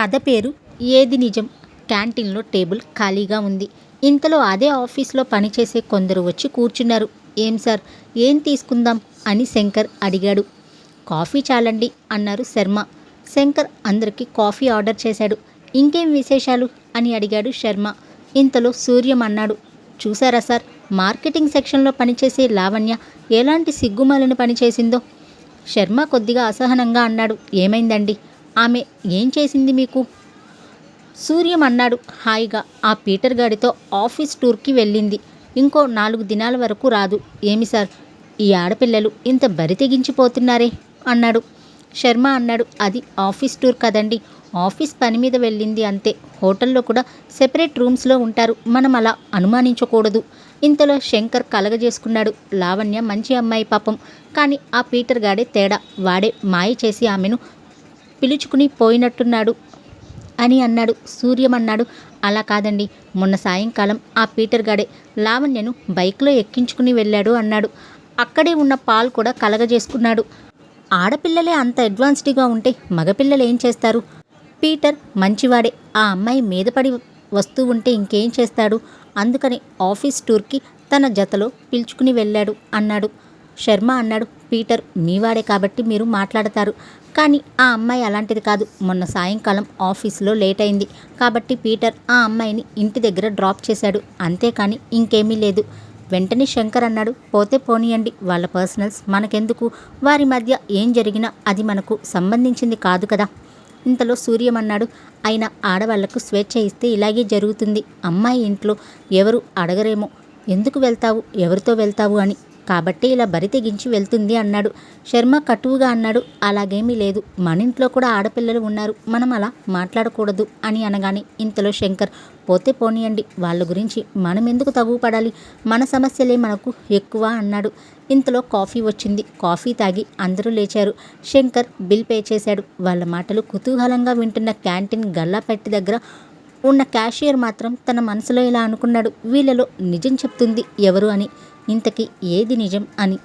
కథ పేరు ఏది నిజం. క్యాంటీన్లో టేబుల్ ఖాళీగా ఉంది. ఇంతలో అదే ఆఫీస్లో పనిచేసే కొందరు వచ్చి కూర్చున్నారు. ఏం సార్, ఏం తీసుకుందాం అని శంకర్ అడిగాడు. కాఫీ చాలండి అన్నారు శర్మ. శంకర్ అందరికీ కాఫీ ఆర్డర్ చేశాడు. ఇంకేం విశేషాలు అని అడిగాడు శర్మ. ఇంతలో సూర్యం అన్నాడు, చూసారా సార్, మార్కెటింగ్ సెక్షన్లో పనిచేసే లావణ్య ఎలాంటి సిగ్గుమాలిన పనిచేసిందో. శర్మ కొద్దిగా అసహనంగా అన్నాడు, ఏమైందండి, ఆమె ఏం చేసింది మీకు? సూర్యం అన్నాడు హాయిగా, ఆ పీటర్ గాడితో ఆఫీస్ టూర్కి వెళ్ళింది. ఇంకో 4 దినాల వరకు రాదు. ఏమి సార్, ఈ ఆడపిల్లలు ఇంత బరి తెగించిపోతున్నారే అన్నాడు. శర్మ అన్నాడు, అది ఆఫీస్ టూర్ కదండి, ఆఫీస్ పని మీద వెళ్ళింది అంతే. హోటల్లో కూడా సెపరేట్ రూమ్స్లో ఉంటారు, మనం అలా అనుమానించకూడదు. ఇంతలో శంకర్ కలగజేసుకున్నాడు, లావణ్య మంచి అమ్మాయి పాపం, కానీ ఆ పీటర్ గాడే తేడా, వాడే మాయ చేసి ఆమెను పిలుచుకుని పోయినట్టున్నాడు అని అన్నాడు. సూర్యం అన్నాడు, అలా కాదండి, మొన్న సాయంకాలం ఆ పీటర్ గాడే లావణ్యను బైక్లో ఎక్కించుకుని వెళ్ళాడు అన్నాడు. అక్కడే ఉన్న పాల్ కూడా కలగజేసుకున్నాడు, ఆడపిల్లలే అంత అడ్వాన్స్డ్గా ఉంటే మగపిల్లలు ఏం చేస్తారు? పీటర్ మంచివాడే, ఆ అమ్మాయి మీద పడి వస్తూ ఉంటే ఇంకేం చేస్తాడు? అందుకని ఆఫీస్ టూర్కి తన జతలో పిలుచుకుని వెళ్ళాడు అన్నాడు. శర్మ అన్నాడు, పీటర్ మీవాడే కాబట్టి మీరు మాట్లాడతారు, కానీ ఆ అమ్మాయి అలాంటిది కాదు. మొన్న సాయంకాలం ఆఫీసులో లేట్ అయింది కాబట్టి పీటర్ ఆ అమ్మాయిని ఇంటి దగ్గర డ్రాప్ చేశాడు, అంతేకాని ఇంకేమీ లేదు. వెంటనే శంకర్ అన్నాడు, పోతే పోనీయండి, వాళ్ళ పర్సనల్స్ మనకెందుకు, వారి మధ్య ఏం జరిగినా అది మనకు సంబంధించింది కాదు కదా. ఇంతలో సూర్యం అన్నాడు, అయినా ఆడవాళ్లకు స్వేచ్ఛ ఇస్తే ఇలాగే జరుగుతుంది. అమ్మాయి ఇంట్లో ఎవరు అడగరేమో, ఎందుకు వెళ్తావు, ఎవరితో వెళ్తావు అని, కాబట్టి ఇలా బరి తెగించి వెళ్తుంది అన్నాడు. శర్మ కటువుగా అన్నాడు, అలాగేమీ లేదు, మన ఇంట్లో కూడా ఆడపిల్లలు ఉన్నారు, మనం అలా మాట్లాడకూడదు అని అనగానే ఇంతలో శంకర్, పోతే పోనీయండి, వాళ్ళ గురించి మనం ఎందుకు తగువ పడాలి, మన సమస్యలే మనకు ఎక్కువ అన్నాడు. ఇంతలో కాఫీ వచ్చింది. కాఫీ తాగి అందరూ లేచారు. శంకర్ బిల్ పే చేశాడు. వాళ్ళ మాటలు కుతూహలంగా వింటున్న క్యాంటీన్ గల్లాపెట్టి దగ్గర ఉన్న క్యాషియర్ మాత్రం తన మనసులో ఇలా అనుకున్నాడు, వీళ్ళలో నిజం చెప్తుంది ఎవరు అని, ఇంతకీ ఏది నిజం అని.